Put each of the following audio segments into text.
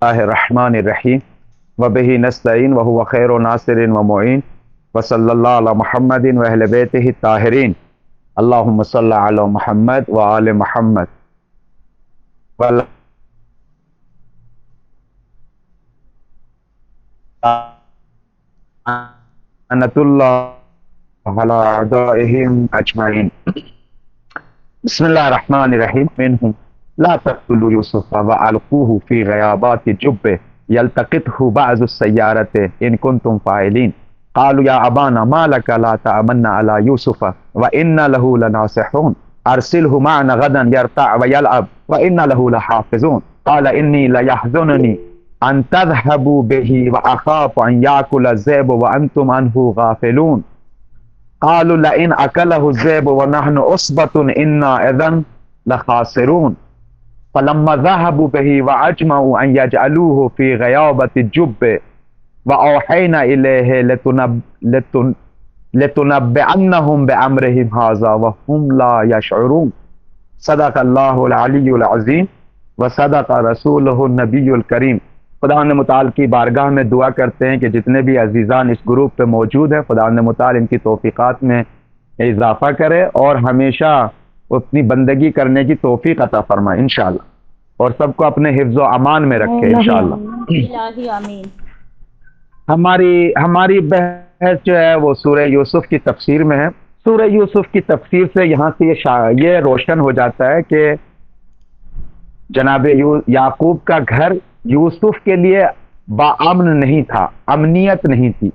اللہ الرحمن الرحیم وبہ نستعین وهو خیر ناصر ومعین وصلی اللہ علی محمد واہل بیتہ الطاہرین اللہم صلی علی محمد وآل محمد ولعنۃ اللہ علی اعدائہم اجمعین۔ بسم اللہ الرحمن الرحیم۔ منہم لا تقتلوا یوسف والقوه فی غیابات الجب یلتقطه بعض السیارة ان کنتم فاعلین قالوا یا ابانا ما لک لا تأمنا علی یوسف وإنا له لناصحون ارسله معنا غدا يرتع ويلعب وإنا له لحافظون قال انی لیحزننی ان تذهبوا به واخاف ان یاکل الذئب وانتم عنه غافلون قالوا لئن اکلہ الذئب ونحن عصبة انا اذا لخاسرون فلما ذهبوا به وأجمعوا أن يجعلوه في غيابة الجب وأوحينا إليه لتنبئنهم بأمرهم هذا وهم لا يشعرون۔ صدق اللہ العلی العظیم وصدق رسولہ النبی الکریم۔ خدا متعال کی بارگاہ میں دعا کرتے ہیں کہ جتنے بھی عزیزان اس گروپ پہ موجود ہیں خدا متعال ان کی توفیقات میں اضافہ کرے اور ہمیشہ اپنی بندگی کرنے کی توفیق عطا فرمائے انشاءاللہ، اور سب کو اپنے حفظ و امان میں رکھے انشاءاللہ۔ الہی آمین۔ ہماری بحث جو ہے وہ سورہ یوسف کی تفسیر میں ہے۔ سورہ یوسف کی تفسیر سے یہاں سے یہ روشن ہو جاتا ہے کہ جناب یعقوب کا گھر یوسف کے لیے باامن نہیں تھا، امنیت نہیں تھی۔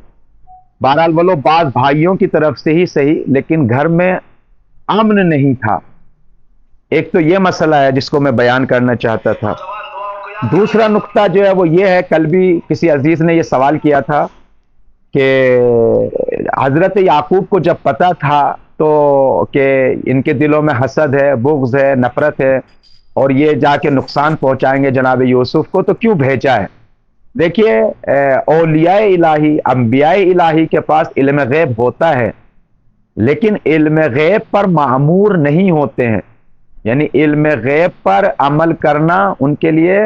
بہرحال وہ بعض بھائیوں کی طرف سے ہی صحیح، لیکن گھر میں امن نہیں تھا۔ ایک تو یہ مسئلہ ہے جس کو میں بیان کرنا چاہتا تھا۔ دوسرا نقطہ جو ہے وہ یہ ہے، کل بھی کسی عزیز نے یہ سوال کیا تھا کہ حضرت یعقوب کو جب پتا تھا تو کہ ان کے دلوں میں حسد ہے، بغض ہے، نفرت ہے اور یہ جا کے نقصان پہنچائیں گے جناب یوسف کو، تو کیوں بھیجا ہے؟ دیکھیے اولیاء الہی، انبیاء الہی کے پاس علم غیب ہوتا ہے، لیکن علم غیب پر معمور نہیں ہوتے ہیں، یعنی علم غیب پر عمل کرنا ان کے لیے،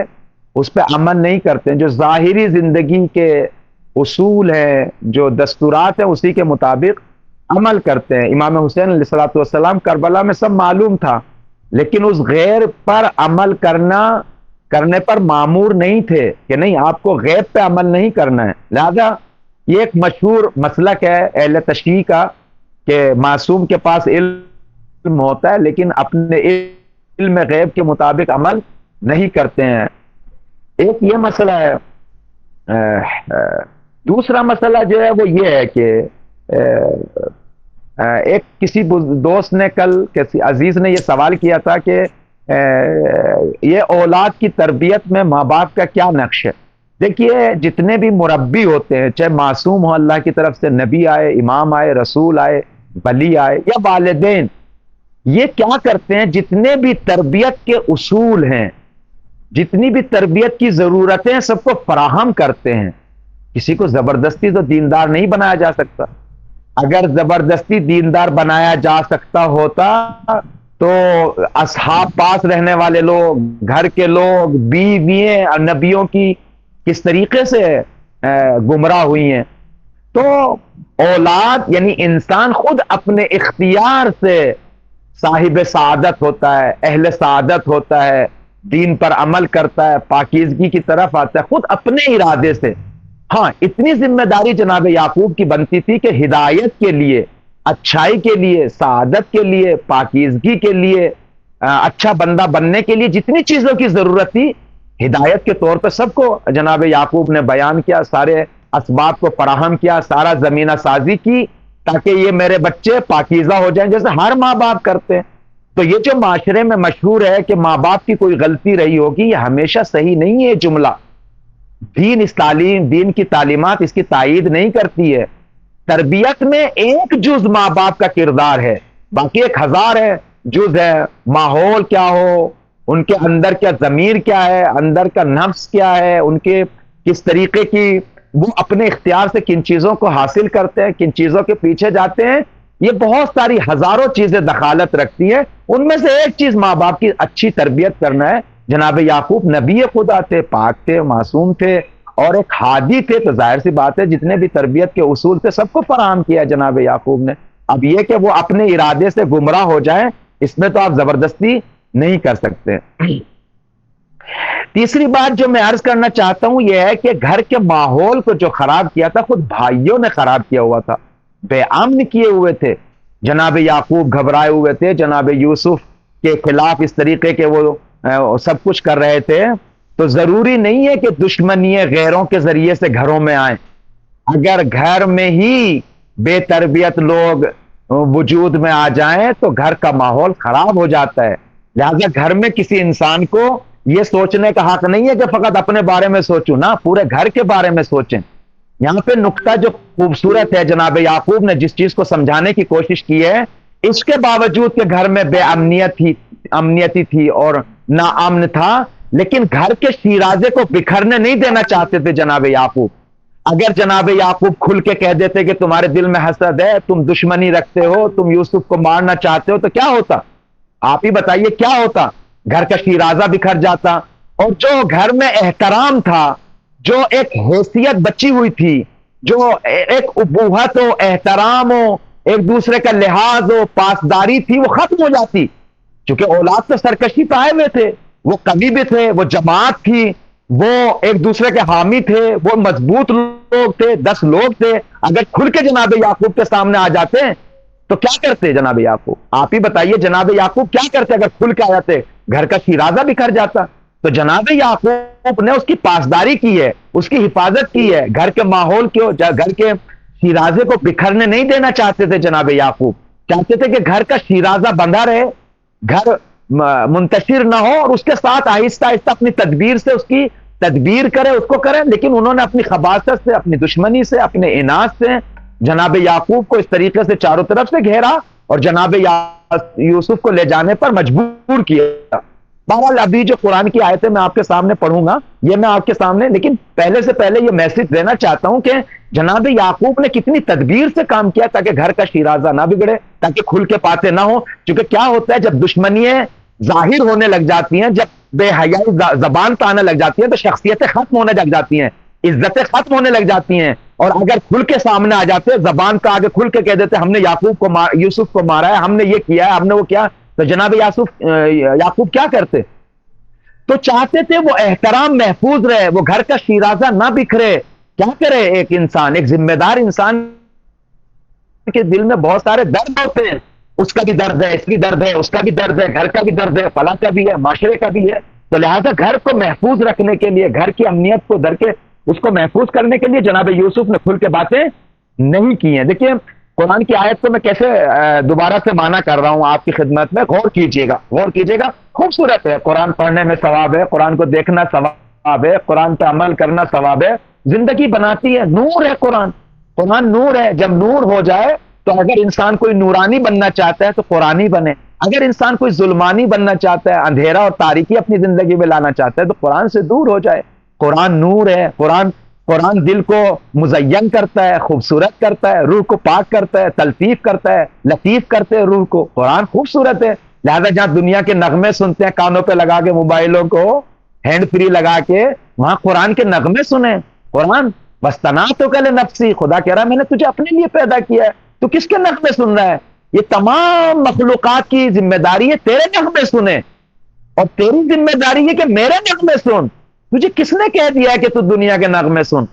اس پہ عمل نہیں کرتے ہیں۔ جو ظاہری زندگی کے اصول ہیں، جو دستورات ہیں، اسی کے مطابق عمل کرتے ہیں۔ امام حسین علیہ السلام کربلا میں سب معلوم تھا، لیکن اس غیر پر عمل کرنے پر معمور نہیں تھے کہ نہیں آپ کو غیب پہ عمل نہیں کرنا ہے۔ لہذا یہ ایک مشہور مسلک ہے اہل تشیع کا کہ معصوم کے پاس علم ہوتا ہے لیکن اپنے علم غیب کے مطابق عمل نہیں کرتے ہیں۔ ایک یہ مسئلہ ہے۔ دوسرا مسئلہ جو ہے وہ یہ ہے کہ ایک کسی دوست نے کل کسی عزیز نے یہ سوال کیا تھا کہ یہ اولاد کی تربیت میں ماں باپ کا کیا نقش ہے؟ دیکھیے جتنے بھی مربی ہوتے ہیں، چاہے معصوم ہو، اللہ کی طرف سے نبی آئے، امام آئے، رسول آئے، ولی آئے یا والدین، یہ کیا کرتے ہیں؟ جتنے بھی تربیت کے اصول ہیں، جتنی بھی تربیت کی ضرورتیں ہیں، سب کو فراہم کرتے ہیں۔ کسی کو زبردستی تو دیندار نہیں بنایا جا سکتا۔ اگر زبردستی دیندار بنایا جا سکتا ہوتا تو اصحاب پاس رہنے والے لوگ، گھر کے لوگ، بیوییں اور نبیوں کی کس طریقے سے گمراہ ہوئی ہیں۔ تو اولاد یعنی انسان خود اپنے اختیار سے صاحب سعادت ہوتا ہے، اہل سعادت ہوتا ہے، دین پر عمل کرتا ہے، پاکیزگی کی طرف آتا ہے خود اپنے ارادے سے۔ ہاں اتنی ذمہ داری جناب یعقوب کی بنتی تھی کہ ہدایت کے لیے، اچھائی کے لیے، سعادت کے لیے، پاکیزگی کے لیے، اچھا بندہ بننے کے لیے جتنی چیزوں کی ضرورت تھی ہدایت کے طور پہ سب کو جناب یعقوب نے بیان کیا، سارے اسباب کو فراہم کیا، سارا زمینہ سازی کی تاکہ یہ میرے بچے پاکیزہ ہو جائیں جیسے ہر ماں باپ کرتے ہیں۔ تو یہ جو معاشرے میں مشہور ہے کہ ماں باپ کی کوئی غلطی رہی ہوگی، یہ ہمیشہ صحیح نہیں ہے جملہ۔ دین اس تعلیم، دین کی تعلیمات اس کی تائید نہیں کرتی ہے۔ تربیت میں ایک جز ماں باپ کا کردار ہے، باقی 1000 ہے جز ہے۔ ماحول کیا ہو، ان کے اندر کیا ضمیر کیا ہے، اندر کا نفس کیا ہے، ان کے کس طریقے کی وہ اپنے اختیار سے کن چیزوں کو حاصل کرتے ہیں، کن چیزوں کے پیچھے جاتے ہیں، یہ بہت ساری ہزاروں چیزیں دخالت رکھتی ہیں۔ ان میں سے ایک چیز ماں باپ کی اچھی تربیت کرنا ہے، جناب یعقوب نبی خدا تھے، پاک تھے، معصوم تھے اور ایک ہادی تھے، تو ظاہر سی بات ہے جتنے بھی تربیت کے اصول تھے سب کو فراہم کیا جناب یعقوب نے۔ اب یہ کہ وہ اپنے ارادے سے گمراہ ہو جائیں، اس میں تو آپ زبردستی نہیں کر سکتے۔ تیسری بات جو میں عرض کرنا چاہتا ہوں یہ ہے کہ گھر کے ماحول کو جو خراب کیا تھا خود بھائیوں نے خراب کیا ہوا تھا، بے امن کیے ہوئے تھے۔ جناب یعقوب گھبرائے ہوئے تھے، جناب یوسف کے خلاف اس طریقے کے وہ سب کچھ کر رہے تھے۔ تو ضروری نہیں ہے کہ دشمنی غیروں کے ذریعے سے گھروں میں آئیں۔ اگر گھر میں ہی بے تربیت لوگ وجود میں آ جائیں تو گھر کا ماحول خراب ہو جاتا ہے۔ لہذا گھر میں کسی انسان کو یہ سوچنے کا حق نہیں ہے کہ فقط اپنے بارے میں سوچوں، نہ پورے گھر کے بارے میں سوچیں۔ یہاں پہ نقطہ جو خوبصورت ہے، جناب یعقوب نے جس چیز کو سمجھانے کی کوشش کی ہے، اس کے باوجود کہ گھر میں بے امنیتی تھی اور ناامن تھا، لیکن گھر کے شیرازے کو بکھرنے نہیں دینا چاہتے تھے جناب یعقوب۔ اگر جناب یعقوب کھل کے کہہ دیتے کہ تمہارے دل میں حسد ہے، تم دشمنی رکھتے ہو، تم یوسف کو مارنا چاہتے ہو، تو کیا ہوتا؟ آپ ہی بتائیے کیا ہوتا؟ گھر کا شیرازہ بکھر جاتا، اور جو گھر میں احترام تھا، جو ایک حیثیت بچی ہوئی تھی، جو ایک ابوہت ہو، احترام ہو، ایک دوسرے کا لحاظ ہو، پاسداری تھی، وہ ختم ہو جاتی۔ چونکہ اولاد تو سرکشی پہ آئے ہوئے تھے، وہ کبھی بھی تھے، وہ جماعت تھی، وہ ایک دوسرے کے حامی تھے، وہ مضبوط لوگ تھے، 10 لوگ تھے۔ اگر کھل کے جناب یعقوب کے سامنے آ جاتے تو کیا کرتے جناب یعقوب؟ آپ ہی بتائیے جناب یعقوب کیا کرتے اگر کھل کے آ جاتے؟ گھر کا شیرازہ بکھر جاتا۔ تو جناب یعقوب نے اس کی پاسداری کی ہے، اس کی حفاظت کی ہے، گھر کے ماحول کو، گھر کے شیرازے کو بکھرنے نہیں دینا چاہتے تھے جناب یعقوب۔ چاہتے تھے کہ گھر کا شیرازہ بندھا رہے، گھر منتشر نہ ہو، اور اس کے ساتھ آہستہ آہستہ اپنی تدبیر سے اس کی تدبیر کرے، اس کو کرے۔ لیکن انہوں نے اپنی خباثت سے، اپنی دشمنی سے، اپنے اناد سے جناب یعقوب کو اس طریقے سے چاروں طرف سے گھیرا اور جناب یوسف کو لے جانے پر مجبور کیا۔ بہرحال ابھی جو قرآن کی آیتیں میں آپ کے سامنے پڑھوں گا، یہ میں آپ کے سامنے، لیکن پہلے سے پہلے یہ میسج دینا چاہتا ہوں کہ جناب یعقوب نے کتنی تدبیر سے کام کیا تاکہ گھر کا شیرازہ نہ بگڑے، تاکہ کھل کے باتیں نہ ہو۔ کیونکہ کیا ہوتا ہے جب دشمنیاں ظاہر ہونے لگ جاتی ہیں، جب بے حیائی زبان پہ آنے لگ جاتی ہیں، تو شخصیتیں ختم ہونے لگ جاتی ہیں، عزتیں ختم ہونے لگ جاتی ہیں۔ اور اگر کھل کے سامنے آ جاتے، زبان پہ آگے کھل کے کہہ دیتے ہم نے یوسف کو مارا ہے، ہم نے یہ کیا ہے، ہم نے وہ کیا، تو جناب یعقوب کیا کرتے؟ تو چاہتے تھے وہ احترام محفوظ رہے، وہ گھر کا شیرازہ نہ بکھرے۔ کیا کرے ایک انسان، ایک ذمہ دار انسان کے دل میں بہت سارے درد ہوتے ہیں، اس کا بھی درد ہے، اس کی درد ہے، اس کا بھی درد ہے، گھر کا بھی درد ہے، فلاں کا بھی ہے، معاشرے کا بھی ہے۔ تو لہذا گھر کو محفوظ رکھنے کے لیے، گھر کی امنیت کو اس کو محفوظ کرنے کے لیے جناب یوسف نے کھل کے باتیں نہیں کی ہیں۔ دیکھیے قرآن کی آیت کو میں کیسے دوبارہ سے معنی کر رہا ہوں آپ کی خدمت میں، غور کیجئے گا، غور کیجئے گا۔ خوبصورت ہے، قرآن پڑھنے میں ثواب ہے، قرآن کو دیکھنا ثواب ہے، قرآن پہ عمل کرنا ثواب ہے، زندگی بناتی ہے، نور ہے قرآن۔ قرآن نور ہے، جب نور ہو جائے تو اگر انسان کوئی نورانی بننا چاہتا ہے تو قرآنی بنے، اگر انسان کوئی ظلمانی بننا چاہتا ہے، اندھیرا اور تاریکی اپنی زندگی میں لانا چاہتا ہے، تو قرآن سے دور ہو جائے۔ قرآن نور ہے، قرآن دل کو مزین کرتا ہے، خوبصورت کرتا ہے، روح کو پاک کرتا ہے، تلطیف کرتا ہے، لطیف کرتے ہیں روح کو۔ قرآن خوبصورت ہے۔ لہذا جہاں دنیا کے نغمے سنتے ہیں کانوں پہ لگا کے، موبائلوں کو ہینڈ فری لگا کے، وہاں قرآن کے نغمے سنیں۔ قرآن وَاسْتَنَعْتُكَ لِنَفْسِي، خدا کہہ رہا ہے میں نے تجھے اپنے لیے پیدا کیا ہے، تو کس کے نغمے سن رہا ہے؟ یہ تمام مخلوقات کی ذمہ داری ہے تیرے نغمے سنے، اور تیری ذمہ داری ہے کہ میرے نغمے سن۔ تجھے کس نے کہہ دیا ہے کہ تو دنیا کے نغمے سن؟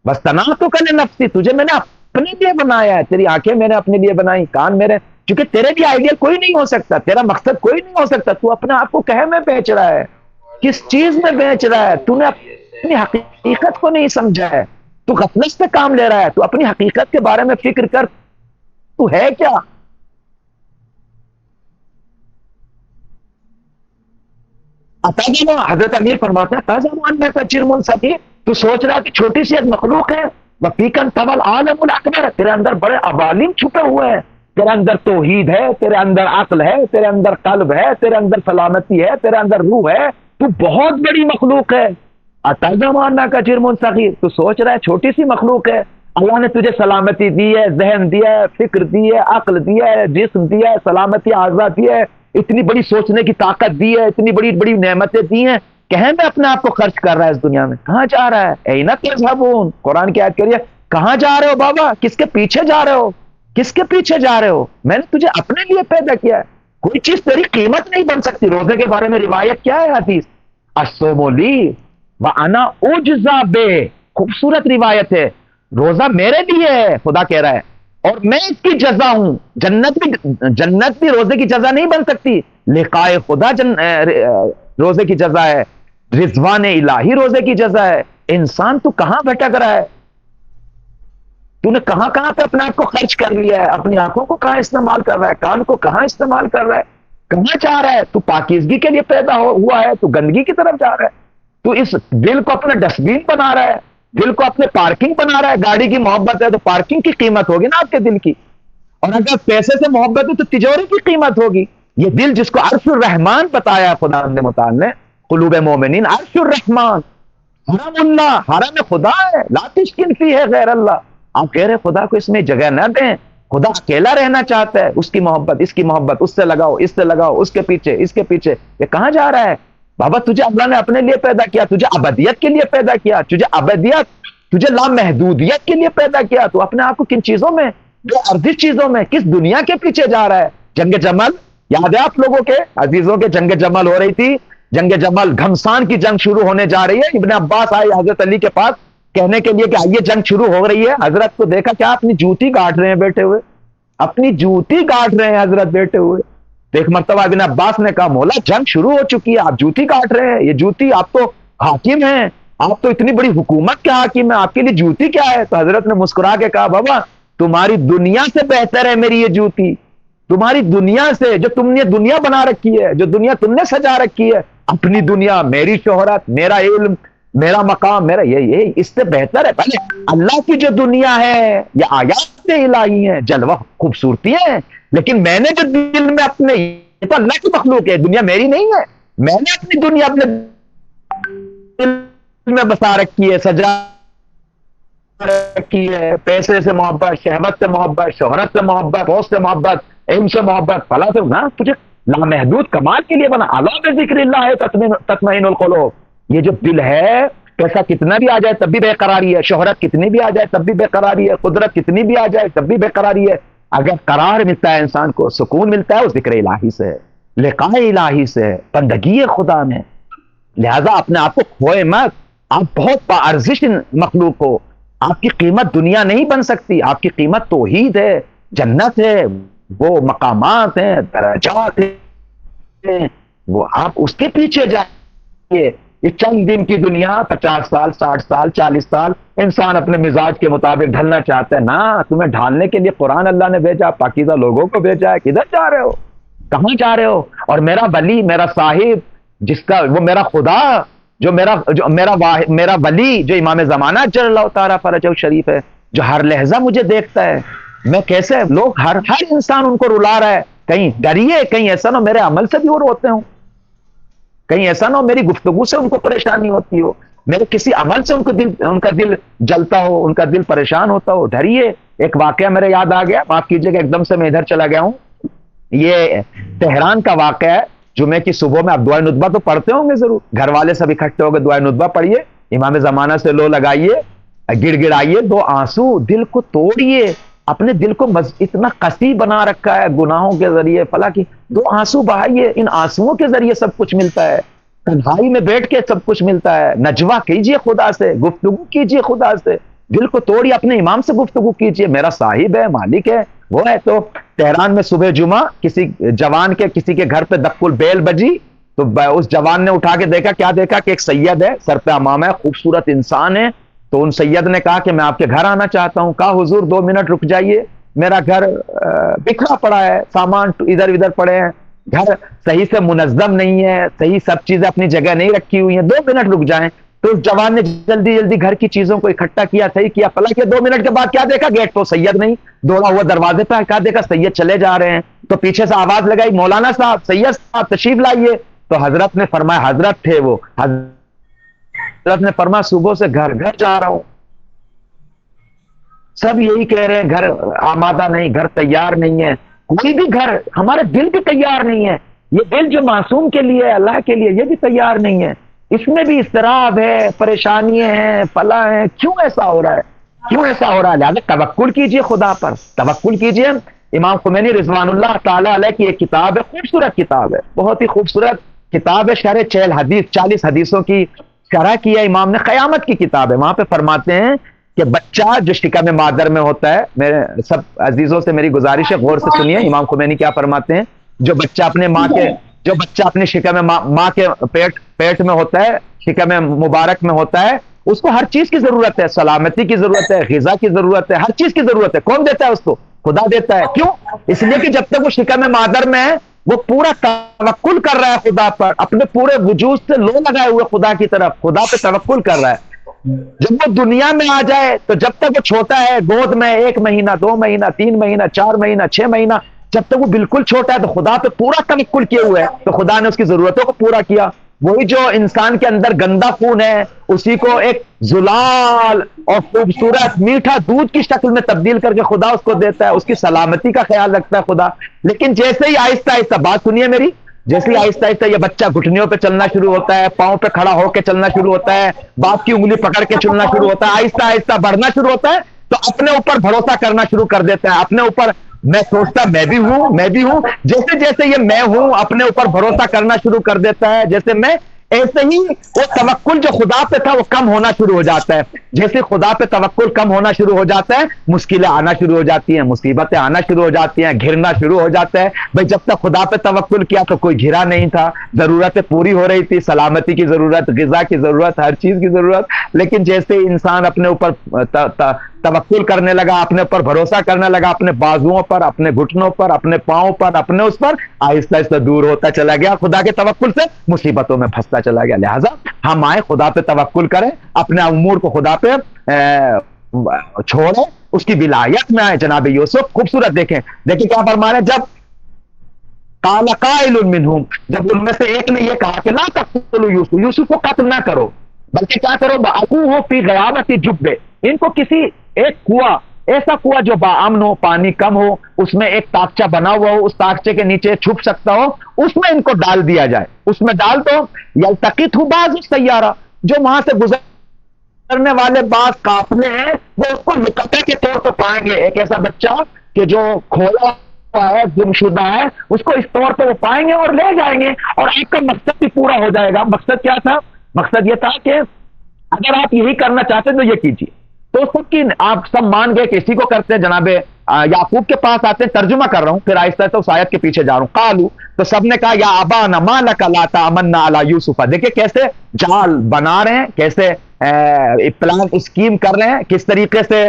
وَاسْتَنَعْتُكَ لِنَفْسِي، تجھے میں نے اپنے لیے بنایا ہے، تیری آنکھیں میں نے اپنے لیے بنائی، کان میرے، کیونکہ تیرے بھی آئیڈیا کوئی نہیں ہو سکتا، تیرا مقصد کوئی نہیں ہو سکتا۔ تو اپنے آپ کو کہے میں بیچ رہا ہے، کس چیز میں بیچ رہا ہے؟ تو نے اپنی حقیقت کو نہیں سمجھا ہے، تو غفلت سے کام لے رہا ہے۔ تو اپنی حقیقت کے بارے میں فکر کر، تو ہے کیا؟ حضرت امیر فرماتا ہے تو سوچ رہا کہ چھوٹی سی ایک مخلوق ہے، وفیکن طول عالم الاکبر، تیرے اندر بڑے عوالم چھپے ہوئے ہیں، تیرے اندر توحید ہے، تیرے اندر عقل ہے، تیرے اندر قلب ہے، تیرے اندر سلامتی ہے، تیرے اندر روح ہے، تو بہت بڑی مخلوق ہے۔ اتعظمنا کا جرم صغیر، تو سوچ رہا ہے چھوٹی سی مخلوق ہے، اللہ نے تجھے سلامتی دی ہے، ذہن دیا ہے، فکر دی ہے، عقل دیا ہے، جسم دیا ہے، سلامتی اعضاء دیا ہے، اتنی بڑی سوچنے کی طاقت دی ہے، اتنی بڑی بڑی نعمتیں دی ہیں، کہیں میں اپنے آپ کو خرچ کر رہا ہے اس دنیا میں، کہاں جا رہا ہے؟ اینا تذهبون، قرآن کی آیت کہہ رہی ہے کہاں جا رہے ہو بابا، کس کے پیچھے جا رہے ہو، کس کے پیچھے جا رہے ہو؟ میں نے تجھے اپنے لیے پیدا کیا ہے، کوئی چیز تیری قیمت نہیں بن سکتی۔ روزے کے بارے میں روایت کیا ہے حدیث؟ الصوم لی وانا اجزا بہ، خوبصورت روایت ہے، روزہ میرے لیے ہے، خدا کہہ رہا ہے، اور میں اس کی جزا ہوں۔ جنت بھی روزے کی جزا نہیں بن سکتی، لقائے خدا روزے کی جزا ہے، رضوان الہی روزے کی جزا ہے۔ انسان تو کہاں بھٹک رہا ہے؟ تو نے کہاں کہاں پہ اپنے آپ کو خرچ کر لیا ہے؟ اپنی آنکھوں کو کہاں استعمال کر رہا ہے؟ کان کو کہاں استعمال کر رہا ہے؟ کہاں جا رہا ہے؟ تو پاکیزگی کے لیے پیدا ہوا ہے، تو گندگی کی طرف جا رہا ہے۔ تو اس دل کو اپنا ڈسٹ بین بنا رہا ہے، دل کو اپنے پارکنگ بنا رہا ہے۔ گاڑی کی محبت ہے تو پارکنگ کی قیمت ہوگی نا آپ کے دل کی، اور اگر پیسے سے محبت ہے تو تجوری کی قیمت ہوگی۔ یہ دل جس کو عرش الرحمان بتایا خدا متعال نے، قلوب مومنین عرش الرحمان، حرم اللہ، حرم خدا ہے، لا تشکن فی ہے غیر اللہ۔ آپ کہہ رہے خدا کو اس میں جگہ نہ دیں، خدا اکیلا رہنا چاہتا ہے، اس کی محبت، اس کی محبت، اس سے لگاؤ، اس سے لگاؤ، اس کے پیچھے، اس کے پیچھے۔ یہ کہاں جا رہا ہے بابا؟ تجھے اللہ نے اپنے لیے پیدا کیا، تجھے ابدیت کے لیے پیدا کیا، تجھے ابدیت، تجھے لامحدودیت کے لیے پیدا کیا۔ تو اپنے آپ کو کن چیزوں میں، جو ارضی چیزوں میں، کس دنیا کے پیچھے جا رہا ہے؟ جنگ جمل یاد ہے آپ لوگوں کے عزیزوں کے؟ جنگ جمل ہو رہی تھی، جنگ جمل، گھمسان کی جنگ شروع ہونے جا رہی ہے۔ ابن عباس آئے حضرت علی کے پاس کہنے کے لیے کہ آئیے جنگ شروع ہو رہی ہے۔ حضرت کو دیکھا کیا اپنی جوتی کاٹ رہے ہیں بیٹھے ہوئے، اپنی جوتی کاٹ رہے ہیں حضرت بیٹھے ہوئے۔ ایک مرتبہ ابن عباس نے کہا مولا جنگ شروع ہو چکی ہے، آپ جوتی کاٹ رہے ہیں، یہ جوتی، آپ تو حاکم ہیں، آپ تو اتنی بڑی حکومت کے حاکم ہیں، آپ کے لیے جوتی کیا ہے؟ تو حضرت نے مسکرا کے کہا بابا تمہاری دنیا سے بہتر ہے میری یہ جوتی، تمہاری دنیا سے، جو تم نے دنیا بنا رکھی ہے، جو دنیا تم نے سجا رکھی ہے، اپنی دنیا، میری شہرت، میرا علم، میرا مقام، میرا یہ اس سے بہتر ہے۔ پہلے اللہ کی جو دنیا ہے یہ آیات الہی ہیں، جلوہ خوبصورتی ہے، لیکن میں نے جو دل میں اپنے، یہ تو اللہ کی مخلوق ہے، دنیا میری نہیں ہے، میں نے اپنی دنیا اپنے دل میں بسا رکھی ہے، سجا رکھی ہے، پیسے سے محبت، شہوت سے محبت، شہرت سے محبت، پوست سے محبت، علم سے محبت، فلاں سے نہ، تجھے لامحدود کمال کے لیے بنا۔ الا بذکر اللہ ہے تطمئن القلوب۔ یہ جو دل ہے، پیسہ کتنا بھی آ جائے تب بھی بے قراری ہے، شہرت کتنی بھی آ جائے تب بھی بے قراری ہے، قدرت کتنی بھی آ جائے تب بھی بے قراری ہے۔ اگر قرار ملتا ہے انسان کو، سکون ملتا ہے، وہ ذکر الہی سے ہے، لقاء الہی سے ہے، بندگی خدا میں۔ لہذا اپنے آپ کو کھوئے مت، آپ بہت باارزش مخلوق ہو، آپ کی قیمت دنیا نہیں بن سکتی، آپ کی قیمت توحید ہے، جنت ہے، وہ مقامات ہیں، درجات ہیں، وہ آپ اس کے پیچھے جائیے۔ یہ چند دن کی دنیا، 50 سال، 60 سال، 40 سال، انسان اپنے مزاج کے مطابق ڈھلنا چاہتا ہے نا، تمہیں ڈھالنے کے لیے قرآن اللہ نے بھیجا، پاکیزہ لوگوں کو بھیجا ہے۔ کدھر جا رہے ہو؟ کہاں جا رہے ہو؟ اور میرا ولی، میرا صاحب، جس کا وہ میرا خدا، جو میرا ولی، جو امام زمانہ جل اللہ تعالیٰ فرجہ شریف ہے، جو ہر لحظہ مجھے دیکھتا ہے، میں کیسے، لوگ ہر انسان ان کو رلا رہا ہے، کہیں ڈریے، کہیں ایسا نہ میرے عمل سے بھی وہ روتے ہوں، کہیں ایسا نہ ہو میری گفتگو سے ان کو پریشانی ہوتی ہو، میرے کسی عمل سے ان کا دل جلتا ہو، ان کا دل پریشان ہوتا ہو، ڈریے۔ ایک واقعہ میرے یاد آ گیا، معاف کیجیے کہ ایک دم سے میں ادھر چلا گیا ہوں۔ یہ تہران کا واقعہ ہے، جمعے کی صبح میں، آپ دعائے ندبہ تو پڑھتے ہوں گے ضرور، گھر والے سب اکٹھے ہو گئے، دعائے ندبہ پڑھیے، امام زمانہ سے لو لگائیے، گڑ گڑائیے، 2 آنسو، دل کو توڑیے، اپنے دل کو اتنا قسی بنا رکھا ہے گناہوں کے ذریعے، فلاں کی 2 آنسو بہائیے، ان آنسوؤں کے ذریعے سب کچھ ملتا ہے، تنہائی میں بیٹھ کے سب کچھ ملتا ہے، نجوہ کیجئے خدا سے، گفتگو کیجئے خدا سے، دل کو توڑیے، اپنے امام سے گفتگو کیجئے، میرا صاحب ہے، مالک ہے، وہ ہے۔ تو تہران میں صبح جمعہ کسی جوان کے، کسی کے گھر پہ دف البیل بجی، تو اس جوان نے اٹھا کے دیکھا، کیا دیکھا کہ ایک سید ہے، سر پہ عمامہ ہے، خوبصورت انسان ہے۔ تو ان سید نے کہا کہ میں آپ کے گھر آنا چاہتا ہوں۔ کہا حضور 2 منٹ رک جائیے، میرا گھر بکھرا پڑا ہے، سامان ادھر ادھر پڑے ہیں، گھر صحیح سے منظم نہیں ہے، صحیح سب چیزیں اپنی جگہ نہیں رکھی ہوئی ہیں، 2 منٹ رک جائیں۔ تو اس جوان نے جلدی جلدی گھر کی چیزوں کو اکٹھا کیا، صحیح کیا، فلاں کیا، 2 منٹ کے بعد کیا دیکھا، گیٹ تو سید نہیں، دوڑا ہوا دروازے پہ، کیا دیکھا، سید چلے جا رہے ہیں۔ تو پیچھے سے آواز لگائی، مولانا صاحب، سید صاحب تشریف لائیے۔ تو حضرت نے فرمایا، حضرت تھے وہ، حضرت نے فرمایا صبح سے گھر گھر جا رہا ہوں، سب یہی کہہ رہے ہیں گھر آمادہ نہیں، گھر تیار نہیں ہے، کوئی بھی گھر، ہمارے دل بھی تیار نہیں ہے، یہ دل جو معصوم کے لیے اللہ کے لیے یہ بھی تیار نہیں ہے، اس میں بھی اضطراب ہے، پریشانیاں ہیں، فلاں ہیں، کیوں ایسا ہو رہا ہے؟ کیوں ایسا ہو رہا ہے؟ لہٰذا توکل کیجئے خدا پر، توکل کیجئے۔ امام خمینی رضوان اللہ تعالی علیہ کی ایک کتاب ہے، خوبصورت کتاب ہے، بہت ہی خوبصورت کتاب ہے، شرح 40 حدیثوں کی شرح کی ہے امام نے، قیامت کی کتاب ہے۔ وہاں پہ فرماتے ہیں کہ بچہ جو شکم مادر میں ہوتا ہے، میرے سب عزیزوں سے میری گزارش ہے غور سے سنیے امام خمینی کیا فرماتے ہیں، جو بچہ اپنے شکم ماں کے پیٹ میں ہوتا ہے، شکم مبارک میں ہوتا ہے، اس کو ہر چیز کی ضرورت ہے، سلامتی کی ضرورت ہے، غذا کی ضرورت ہے، ہر چیز کی ضرورت ہے۔ کون دیتا ہے اس کو؟ خدا دیتا ہے۔ کیوں؟ اس لیے کہ جب تک وہ شکم مادر میں ہے وہ پورا توکل کر رہا ہے خدا پر، اپنے پورے وجود سے لو لگائے ہوئے خدا کی طرف، خدا پہ توکل کر رہا ہے۔ جب وہ دنیا میں آ جائے تو جب تک وہ چھوٹا ہے، گود میں 1 مہینہ 2 مہینہ 3 مہینہ 4 مہینہ 6 مہینہ، جب تک وہ بالکل چھوٹا ہے تو خدا پہ پورا توکل کیے ہوئے ہے، تو خدا نے اس کی ضرورتوں کو پورا کیا۔ وہی جو انسان کے اندر گندا خون ہے اسی کو ایک زلال اور خوبصورت میٹھا دودھ کی شکل میں تبدیل کر کے خدا اس کو دیتا ہے، اس کی سلامتی کا خیال رکھتا ہے خدا۔ لیکن جیسے ہی آہستہ آہستہ، بات سنیے میری، جیسے ہی آہستہ آہستہ یہ بچہ گھٹنیوں پہ چلنا شروع ہوتا ہے، پاؤں پہ کھڑا ہو کے چلنا شروع ہوتا ہے، باپ کی انگلی پکڑ کے چلنا شروع ہوتا ہے، آہستہ آہستہ بڑھنا شروع ہوتا ہے، تو اپنے اوپر بھروسہ کرنا شروع کر دیتا ہے، اپنے اوپر میں سوچتا میں بھی ہوں، جیسے جیسے یہ میں ہوں اپنے اوپر بھروسہ کرنا شروع کر دیتا ہے، جیسے میں، ایسے ہی وہ توکل جو خدا پہ تھا وہ کم ہونا شروع ہو جاتا ہے۔ جیسے خدا پہ توکل کم ہونا شروع ہو جاتا ہے، مشکلیں آنا شروع ہو جاتی ہیں، مصیبتیں آنا شروع ہو جاتی ہیں، گھرنا شروع ہو جاتا ہے۔ بھائی جب تک خدا پہ توکل کیا تو کوئی گھرا نہیں تھا، ضرورتیں پوری ہو رہی تھی، سلامتی کی ضرورت، غذا کی ضرورت، ہر چیز کی ضرورت۔ لیکن جیسے انسان اپنے اوپر توکل کرنے لگا، اپنے اوپر بھروسہ کرنے لگا، اپنے بازوؤں پر، اپنے گھٹنوں پر، اپنے پاؤں پر، اپنے اس پر، آہستہ آہستہ دور ہوتا چلا گیا خدا کے توکل سے، مصیبتوں میں پھنستا چلا گیا۔ لہٰذا ہم آئے خدا پہ توکل کریں، اپنے امور کو خدا پہ چھوڑیں، اس کی ولایت میں آئے۔ جناب یوسف خوبصورت دیکھیں کیا فرما رہے ہیں، جب قال قائل منہم، جب ان میں سے ایک نے یہ کہا کہ لا تقتلوا یوسف، یوسف کو قتل نہ کرو، بلکہ کیا کرو، بَعْثُوهُ فی غیابۃ جب، ان کو کسی ایک کنواں، ایسا کنواں جو باامن ہو، پانی کم ہو، اس میں ایک تاکچہ بنا ہوا ہو، اس تاکچے کے نیچے چھپ سکتا ہو، اس میں ان کو ڈال دیا جائے، اس میں ڈال دو، یلتقطہ بعض السیارہ، جو وہاں سے گزرنے والے بعض قافلے ہیں وہ اس کو لقطے کے طور پر پائیں گے، ایک ایسا بچہ کہ جو کھویا ہوا ہے، گمشدہ ہے، اس کو اس طور پر وہ پائیں گے اور لے جائیں گے، اور آپ کا مقصد بھی پورا ہو جائے گا۔ مقصد کیا تھا؟ مقصد یہ تھا کہ اگر آپ یہی کرنا چاہتے ہیں تو یہ کیجیے۔ تو سب کی آپ سب مان گئے کہ اسی کو کرتے ہیں۔ جناب یعقوب کے پاس آتے ہیں، ترجمہ کر رہا ہوں، پھر آہستہ آہستہ اس آیت کے پیچھے جا رہا ہوں۔ قالو، تو سب نے کہا یا ابانا ما لک لا تامنا علی یوسف، دیکھیں کیسے جال بنا رہے ہیں، کیسے پلان اسکیم کر رہے ہیں، کس طریقے سے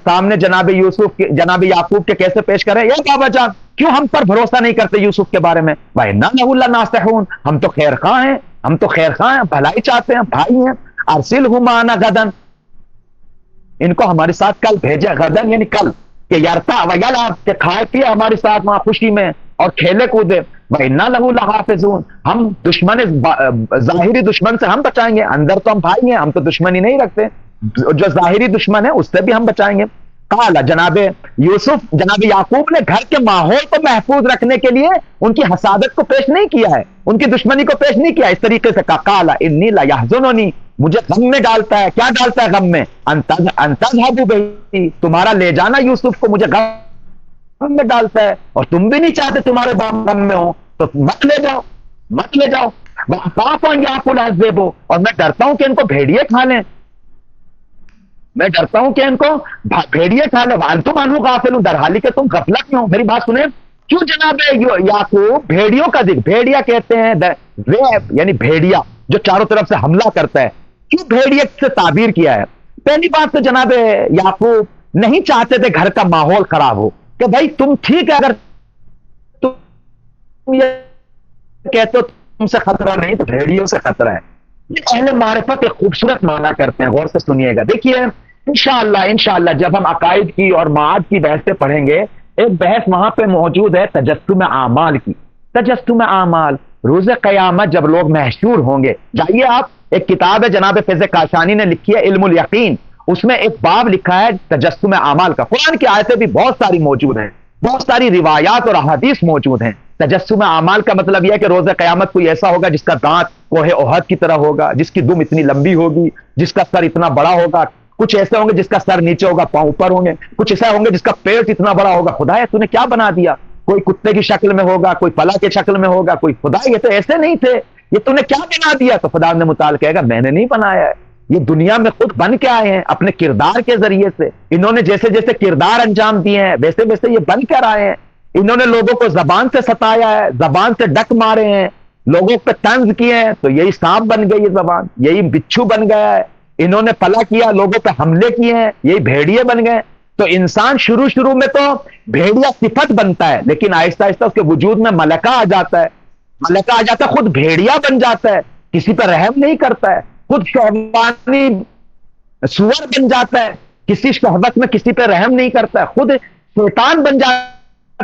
سامنے جناب یوسف جناب یعقوب کے کیسے پیش کر رہے ہیں۔ یا بابا جان کیوں ہم پر بھروسہ نہیں کرتے یوسف کے بارے میں؟ وَإِنَّا لَهُ لَنَاصِحُونَ، ہم تو خیر خواہ ہیں، ہم تو خیر خواہ ہیں، بھلائی چاہتے ہیں، بھائی ہیں۔ ارسلہ معنا غدن، ان کو ہمارے ساتھ کل بھیجے، غدن یعنی کل، کہ یرتا ویلعب، کہ کھائے پیے ہمارے ساتھ وہاں خوشی میں اور کھیلے کودے۔ وَإِنَّا لَهُ لَحَافِظُونَ، ہم دشمن ظاہری دشمن سے ہم بچائیں گے، اندر تو ہم بھائی ہیں، ہم تو دشمنی نہیں رکھتے، جو ظاہری دشمن ہے اس سے بھی ہم بچائیں گے۔ قال، جناب یوسف جناب یعقوب نے گھر کے ماحول کو محفوظ رکھنے کے لیے ان کی حسادت کو پیش نہیں کیا ہے، ان کی دشمنی کو پیش نہیں کیا، اس طریقے سے کہا قال انی لیحزننی، مجھے غم میں ڈالتا ہے۔ کیا ڈالتا ہے غم میں؟ ان تذهبوا به، تمہارا لے جانا یوسف کو مجھے غم میں ڈالتا ہے، اور تم بھی نہیں چاہتے تمہارے باپ غم میں ہو، تو مت لے جاؤ، مت لے جاؤ۔ وَأَخَافُ أَن يَأْكُلَهُ الذِّئْبُ، اور میں ڈرتا ہوں کہ ان کو بھیڑیے کھا لیں، میں ڈرتا ہوں کہ ان کو بھیڑیے کھا لیں۔ وَأَنْتُمْ عَنْهُ غَافِلُونَ، در حالی کہ تم غفلت میں ہو۔ میری بات سنیں، کیوں جناب یعقوب بھیڑیوں کا ذکر، بھیڑیا کہتے ہیں ذئب یعنی بھیڑیا جو چاروں طرف سے حملہ کرتا ہے، کیوں بھیڑیے سے تعبیر کیا ہے؟ پہلی بات تو جناب یعقوب نہیں چاہتے تھے گھر کا ماحول خراب ہو، کہ بھائی تم ٹھیک ہے، اگر تم یہ کہتے ہو تم سے خطرہ نہیں تو بھیڑیوں سے خطرہ ہے۔ یہ اہل معرفت ایک خوبصورت معنی کرتے ہیں، غور سے سنیے گا۔ دیکھیے انشاءاللہ جب ہم عقائد کی اور معاد کی بحثیں پڑھیں گے، ایک بحث وہاں پہ موجود ہے تجسم اعمال کی، تجسم اعمال، روز قیامت جب لوگ محشور ہوں گے۔ جائیے آپ، ایک کتاب ہے جناب فیض کاشانی نے لکھی ہے علم الیقین، اس میں ایک باب لکھا ہے تجسم اعمال کا۔ قرآن کی آیتیں بھی بہت ساری موجود ہیں، بہت ساری روایات اور احادیث موجود ہیں تجسم اعمال کا مطلب یہ ہے کہ روز قیامت کوئی ایسا ہوگا جس کا دانت کوہ احد کی طرح ہوگا، جس کی دم اتنی لمبی ہوگی، جس کا سر اتنا بڑا ہوگا، کچھ ایسے ہوں گے جس کا سر نیچے ہوگا پاؤں اوپر ہوں گے، کچھ ایسا ہوں گے جس کا پیٹ اتنا بڑا ہوگا۔ خدایا تو نے کیا بنا دیا؟ کوئی کتے کی شکل میں ہوگا، کوئی پلا کی شکل میں ہوگا، کوئی خدا یہ تو ایسے نہیں تھے، یہ تو نے کیا بنا دیا؟ تو خدا نے متعال کہے گا میں نے نہیں بنایا ہے، یہ دنیا میں خود بن کے آئے ہیں اپنے کردار کے ذریعے سے۔ انہوں نے جیسے جیسے کردار انجام دیے ہیں ویسے ویسے یہ بن کر آئے ہیں۔ انہوں نے لوگوں کو زبان سے ستایا ہے، زبان سے ڈک مارے ہیں، لوگوں پہ طنز کیے ہیں تو یہی سانپ بن گئی یہ زبان، یہی بچھو بن گیا ہے۔ انہوں نے پلا کیا، لوگوں پہ حملے کیے ہیں، یہی بھیڑیے بن گئے۔ تو انسان شروع میں تو بھیڑیا صفت بنتا ہے، لیکن آہستہ آہستہ اس کے وجود میں ملکہ آ جاتا ہے، ملکہ آ جاتا ہے، خود بھیڑیا بن جاتا ہے، کسی پہ رحم نہیں کرتا ہے، خود شہوانی سور بن جاتا ہے، کسی شہوت میں کسی پہ رحم نہیں کرتا ہے، خود شیطان بن جاتا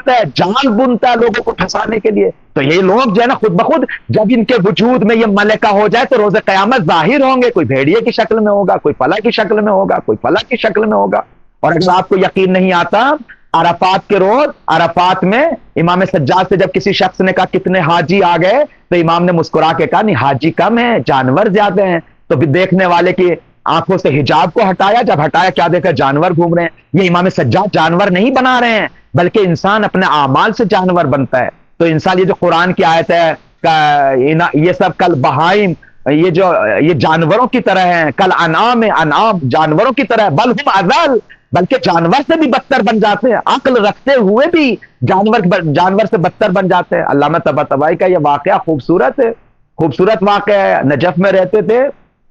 ہے، جال بنتا ہے لوگوں کو پھنسانے کے لیے۔ تو یہ لوگ جو ہے نا خود بخود جب ان کے وجود میں یہ ملکہ ہو جائے تو روز قیامت ظاہر ہوں گے، کوئی بھیڑیے کی شکل میں ہوگا، کوئی پلا کی شکل میں ہوگا، کوئی پلا کی شکل میں ہوگا۔ اور اگر آپ کو یقین نہیں آتا، عرفات کے روز عرفات میں امام سجاد سے جب کسی شخص نے کہا کتنے حاجی آ گئے تو امام نے مسکرا کے کہا نہیں حاجی کم ہیں، جانور زیادہ ہیں۔ تو دیکھنے والے کی آنکھوں سے حجاب کو ہٹایا، جب ہٹایا کیا دیکھا؟ جانور گھوم رہے ہیں۔ یہ امام سجاد جانور نہیں بنا رہے ہیں، بلکہ انسان اپنے اعمال سے جانور بنتا ہے۔ تو انسان یہ جو قرآن کی آیت ہے یہ سب کل بہائم، یہ جانوروں کی طرح ہیں، کل انعام جانوروں کی طرح، بل ہم اضل، بلکہ جانور سے بھی بدتر بن جاتے ہیں، عقل رکھتے ہوئے بھی جانور سے بدتر بن جاتے ہیں۔ علامہ طباطبائی کا یہ واقعہ خوبصورت ہے، خوبصورت واقعہ ہے۔ نجف میں رہتے تھے،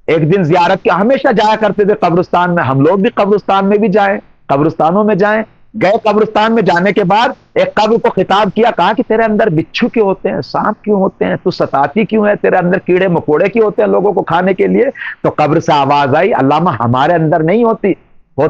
ایک دن زیارت کے ہمیشہ جایا کرتے تھے قبرستان میں، ہم لوگ بھی قبرستان میں بھی جائیں، قبرستانوں میں جائیں۔ گئے قبرستان میں، جانے کے بعد ایک قبر کو خطاب کیا، کہا کہ تیرے اندر بچھو کیوں ہوتے ہیں، سانپ کیوں ہوتے ہیں، تو ستاتی کیوں ہے، تیرے اندر کیڑے مکوڑے کیوں ہوتے ہیں لوگوں کو کھانے کے لیے؟ تو قبر سے آواز آئی، علامہ ہمارے اندر نہیں ہوتے